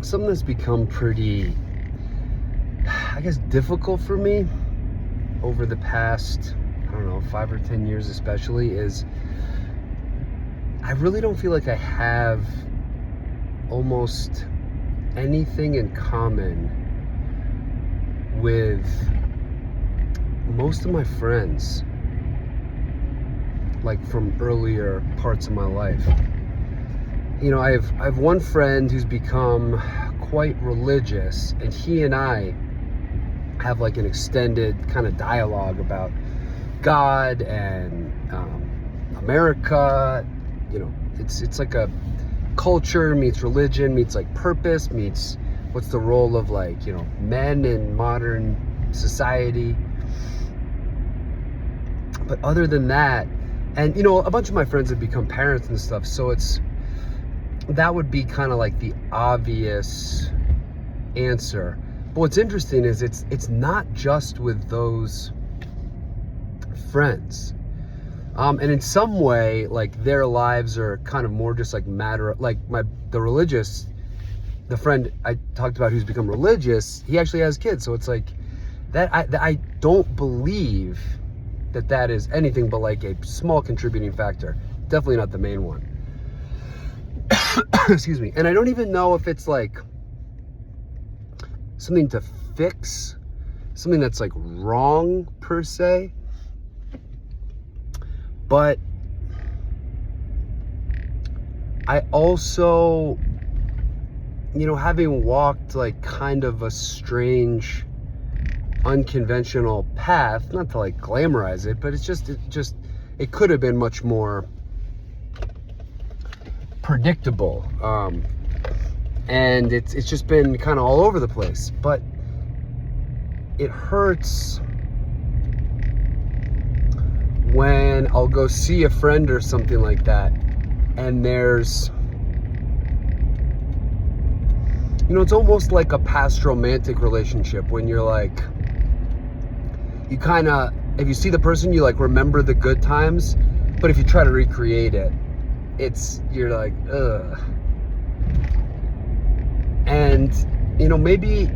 something that's become pretty, I guess, difficult for me over the past, I don't know, 5 or 10 years especially, is I really don't feel like I have almost anything in common with most of my friends, like from earlier parts of my life. You know, I have one friend who's become quite religious, and he and I have like an extended kind of dialogue about God and America. You know, it's like a culture meets religion meets like purpose meets what's the role of, like, you know, men in modern society. But other than that, and you know, a bunch of my friends have become parents and stuff, so that would be kind of like the obvious answer. But what's interesting is it's not just with those friends. And in some way, like, their lives are kind of more just like the friend I talked about who's become religious, he actually has kids. So it's like that I don't believe that is anything but like a small contributing factor. Definitely not the main one. Excuse me. And I don't even know if it's like something to fix, something that's like wrong per se. But I also, you know, having walked like kind of a strange, unconventional path, not to like glamorize it, but it could have been much more predictable. And it's just been kind of all over the place. But it hurts when I'll go see a friend or something like that, and there's, you know, it's almost like a past romantic relationship when you're like, you kind of, if you see the person, you like remember the good times, but if you try to recreate it, you're like, ugh. And, you know, maybe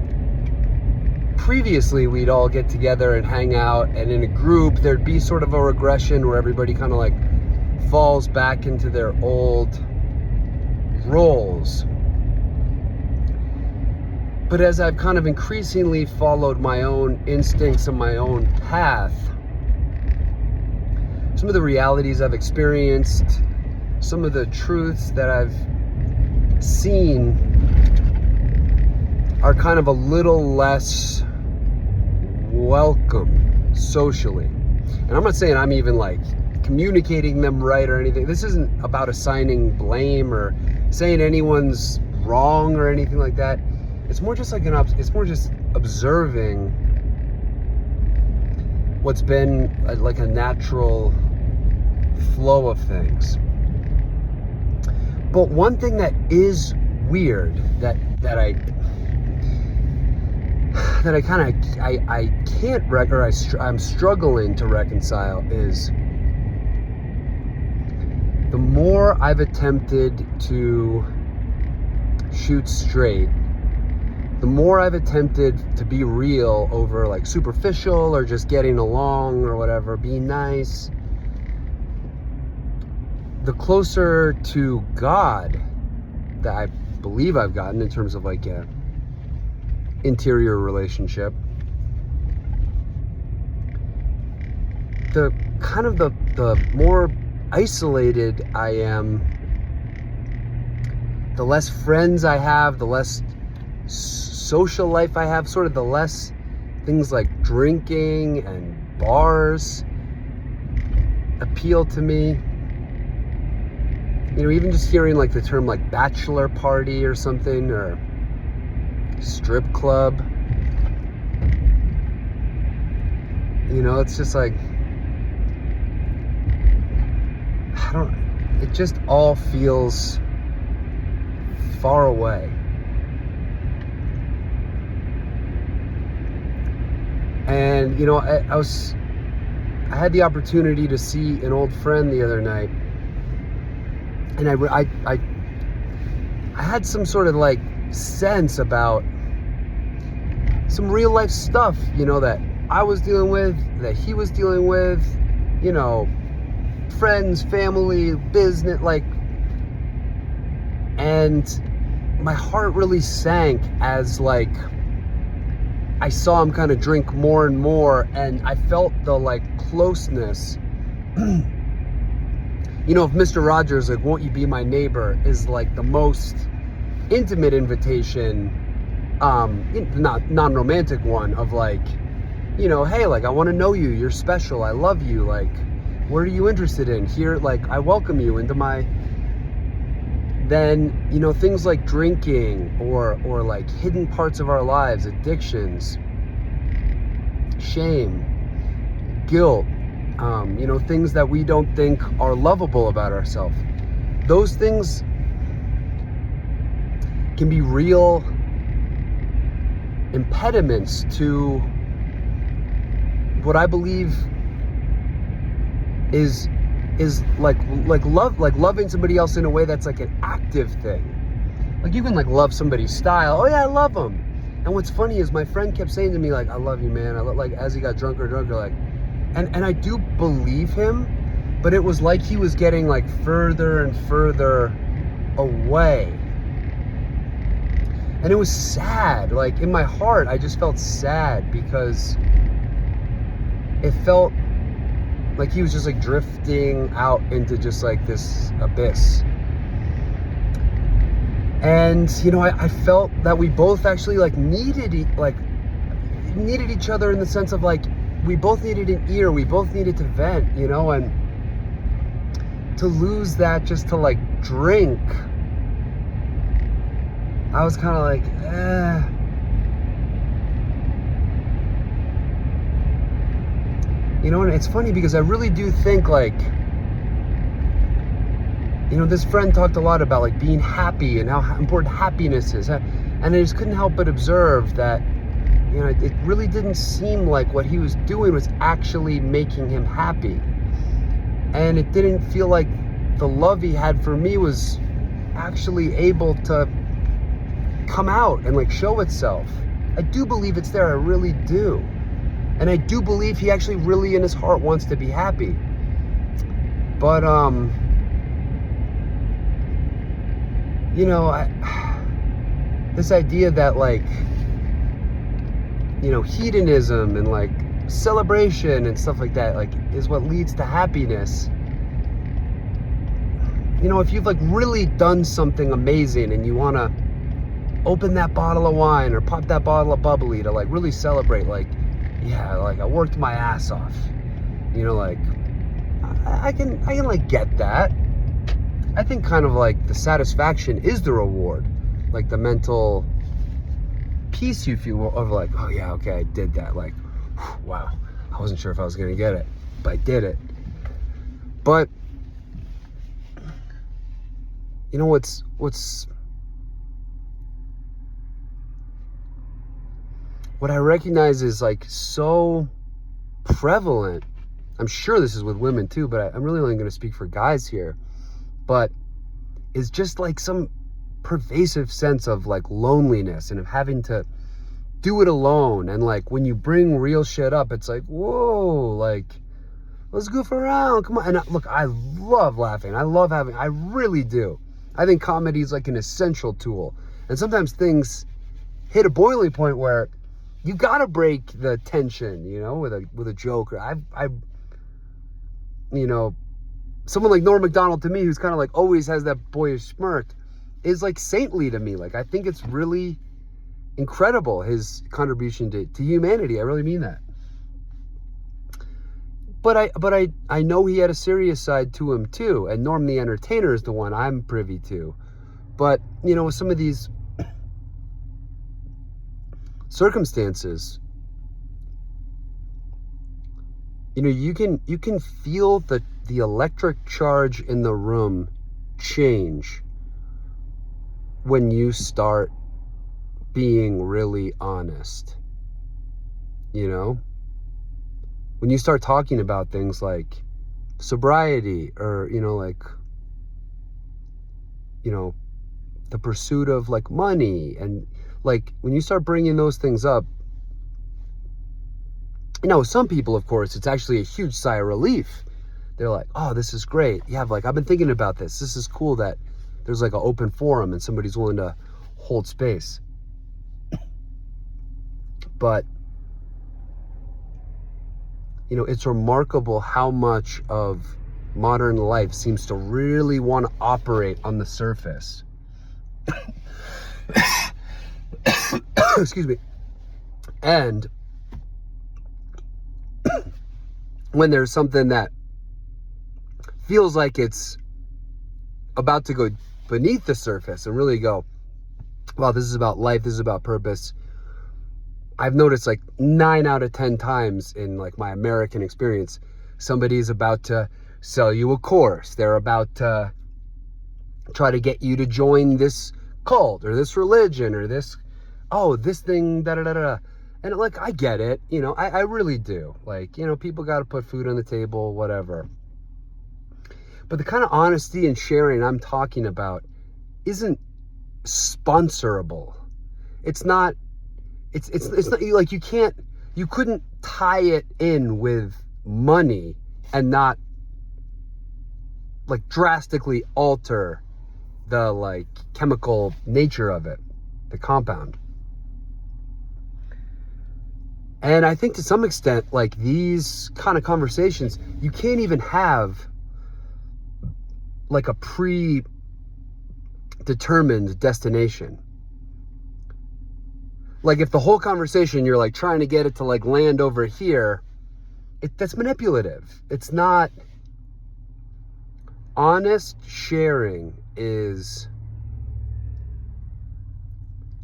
previously we'd all get together and hang out, and in a group there'd be sort of a regression where everybody kind of like falls back into their old roles. But as I've kind of increasingly followed my own instincts and my own path, some of the realities I've experienced, some of the truths that I've seen are kind of a little less welcome socially. And I'm not saying I'm even like communicating them right or anything. This isn't about assigning blame or saying anyone's wrong or anything like that. It's more just like it's more just observing what's been like a natural flow of things. But one thing that is weird that I can't I'm struggling to reconcile is the more I've attempted to shoot straight, the more I've attempted to be real over like superficial or just getting along or whatever, being nice, the closer to God that I believe I've gotten in terms of like a interior relationship, the kind of the more isolated I am, the less friends I have, the less social life I have, sort of the less things like drinking and bars appeal to me. You know, even just hearing like the term like bachelor party or something, or strip club, you know, it's just like, it just all feels far away. And, you know, I had the opportunity to see an old friend the other night, and I had some sort of like sense about some real life stuff, that I was dealing with, that he was dealing with, friends, family, business, and my heart really sank as I saw him kind of drink more and more, and I felt the closeness. If Mr. Rogers, won't you be my neighbor, is the most intimate invitation, not non-romantic one of hey, I want to know you, you're special, I love you, what are you interested in? Here, I welcome you into my... Then, things like drinking or hidden parts of our lives, addictions, shame, guilt, things that we don't think are lovable about ourselves. Those things can be real impediments to what I believe is loving somebody else in a way that's an active thing. You can love somebody's style. Oh yeah, I love them. And what's funny is my friend kept saying to me I love you, man. As he got drunker, and I do believe him, but it was he was getting further and further away. And it was sad. In my heart, I just felt sad because it felt like he was just drifting out into just this abyss. And I felt that we both actually needed each other, in the sense of we both needed an ear, we both needed to vent, and to lose that just to drink, I was kind of and it's funny because I really do think this friend talked a lot about being happy and how important happiness is. And I just couldn't help but observe that, it really didn't seem like what he was doing was actually making him happy. And it didn't feel like the love he had for me was actually able to come out and show itself. I do believe it's there, I really do. And I do believe he actually really in his heart wants to be happy. But, this idea that hedonism and celebration and stuff like that, is what leads to happiness. If you've really done something amazing and you want to open that bottle of wine or pop that bottle of bubbly to really celebrate, yeah, I worked my ass off. I can get that. I think kind of the satisfaction is the reward. The mental peace you feel of oh yeah, okay, I did that. Wow, I wasn't sure if I was gonna get it, but I did it. But what's what I recognize is so prevalent. I'm sure this is with women too, but I'm really only going to speak for guys here. But it's just some pervasive sense of loneliness and of having to do it alone. And when you bring real shit up, it's whoa, let's goof around. Come on. And look, I love laughing. I really do. I think comedy is an essential tool. And sometimes things hit a boiling point where you gotta break the tension, with a joke. Someone like Norm Macdonald to me, who's kind of always has that boyish smirk, is saintly to me. I think it's really incredible, his contribution to humanity. I really mean that. But I know he had a serious side to him too. And Norm the Entertainer is the one I'm privy to. But, with some of these circumstances, you can feel the electric charge in the room change when you start being really honest. When you start talking about things like the pursuit of like money. And like when you start bringing those things up, you know, some people, of course, it's actually a huge sigh of relief. They're like, oh, this is great. Yeah, like I've been thinking about this. This is cool that there's like an open forum and somebody's willing to hold space. But, you know, it's remarkable how much of modern life seems to really want to operate on the surface. Excuse me. And when there's something that feels like it's about to go beneath the surface and really go, wow, this is about life, this is about purpose. I've noticed like 9 out of 10 times in like my American experience, somebody's about to sell you a course. They're about to try to get you to join this cult or this religion or this, oh, this thing, da-da-da-da. And like, I get it, you know, I really do. Like, you know, people got to put food on the table, whatever. But the kind of honesty and sharing I'm talking about isn't sponsorable. It's not like you couldn't tie it in with money and not like drastically alter the like chemical nature of it, the compound. And I think to some extent, like these kind of conversations, you can't even have like a predetermined destination. Like if the whole conversation, you're like trying to get it to like land over here, that's manipulative. It's not. Honest sharing is,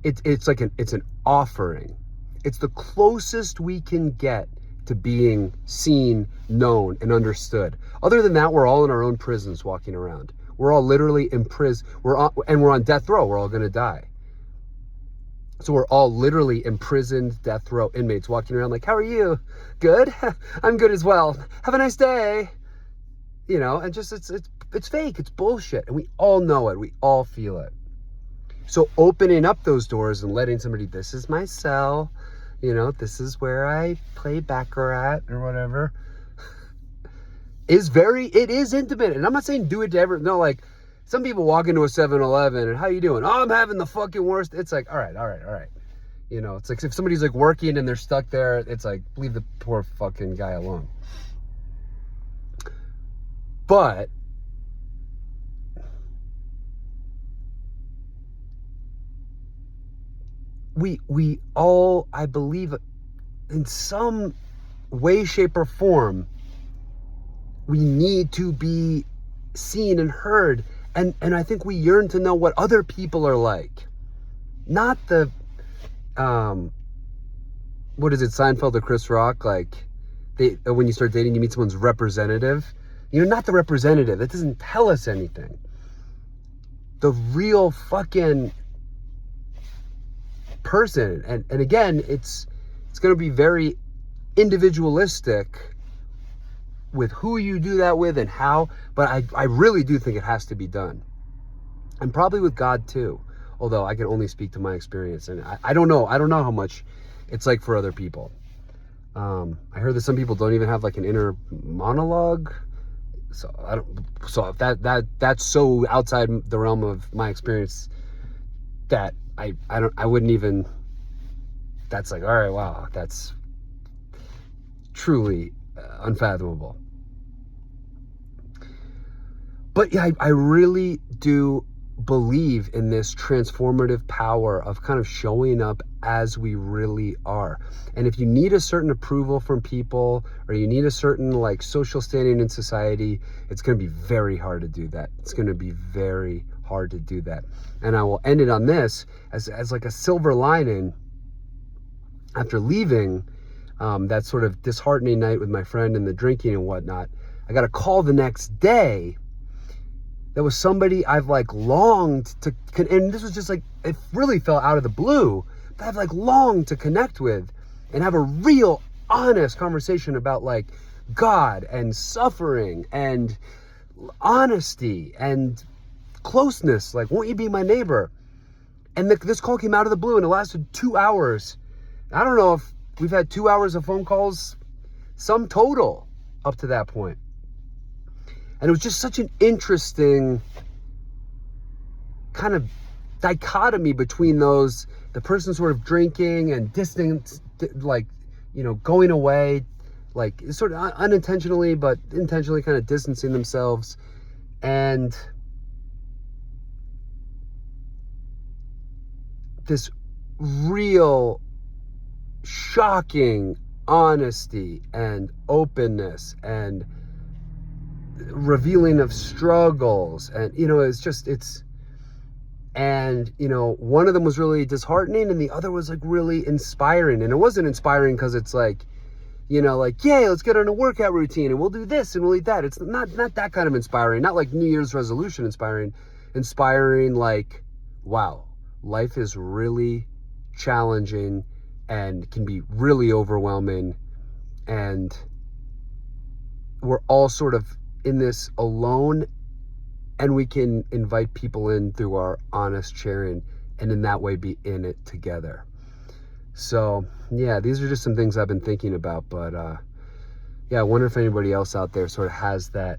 it's an offering. It's the closest we can get to being seen, known, and understood. Other than that, we're all in our own prisons walking around. We're all literally in prison. We're on death row. We're all going to die. So we're all literally imprisoned death row inmates walking around like, how are you? Good? I'm good as well. Have a nice day. You know, and just it's fake. It's bullshit. And we all know it. We all feel it. So opening up those doors and letting somebody, this is my cell, you know, this is where I play Baccarat or whatever, it is intimate. And I'm not saying do it to everyone. No, like some people walk into a 7-Eleven and how you doing? Oh, I'm having the fucking worst. It's like, all right. You know, it's like if somebody's like working and they're stuck there, it's like, leave the poor fucking guy alone. But we all, I believe, in some way, shape, or form, we need to be seen and heard. And I think we yearn to know what other people are like. Not the, what is it, Seinfeld or Chris Rock? Like, when you start dating, you meet someone's representative. You know, not the representative. That doesn't tell us anything. The real fucking person. And again, it's going to be very individualistic with who you do that with and how, but I really do think it has to be done. And probably with God too, although I can only speak to my experience, and I don't know how much it's like for other people. I heard that some people don't even have like an inner monologue, so that's so outside the realm of my experience that I wouldn't even, that's like, all right, wow, that's truly unfathomable. But yeah, I really do believe in this transformative power of kind of showing up as we really are. And if you need a certain approval from people, or you need a certain like social standing in society, it's going to be very hard to do that. It's going to be very hard to do that. And I will end it on this as like a silver lining. After leaving that sort of disheartening night with my friend and the drinking and whatnot, I got a call the next day. There was somebody I've like longed to, and this was just like, it really fell out of the blue, but I've like longed to connect with and have a real honest conversation about like God and suffering and honesty and closeness. Like, won't you be my neighbor? And this call came out of the blue, and it lasted 2 hours. I don't know if we've had 2 hours of phone calls, sum total, up to that point. And it was just such an interesting kind of dichotomy between those, the person sort of drinking and distance, like, you know, going away, like sort of unintentionally, but intentionally kind of distancing themselves. And this real shocking honesty and openness and revealing of struggles. And, you know, and, you know, one of them was really disheartening and the other was like really inspiring. And it wasn't inspiring because it's like, you know, like, yeah, let's get on a workout routine and we'll do this and we'll eat that. It's not that kind of inspiring, not like New Year's resolution inspiring like, wow, life is really challenging and can be really overwhelming. And we're all sort of in this alone, and we can invite people in through our honest sharing and in that way be in it together. So yeah, these are just some things I've been thinking about, but yeah, I wonder if anybody else out there sort of has that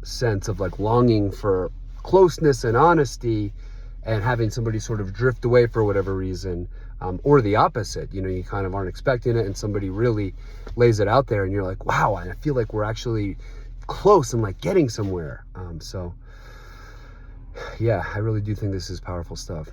sense of like longing for closeness and honesty and having somebody sort of drift away for whatever reason, or the opposite. You know, you kind of aren't expecting it and somebody really lays it out there and you're like, wow, I feel like we're actually close and like getting somewhere. So yeah, I really do think this is powerful stuff.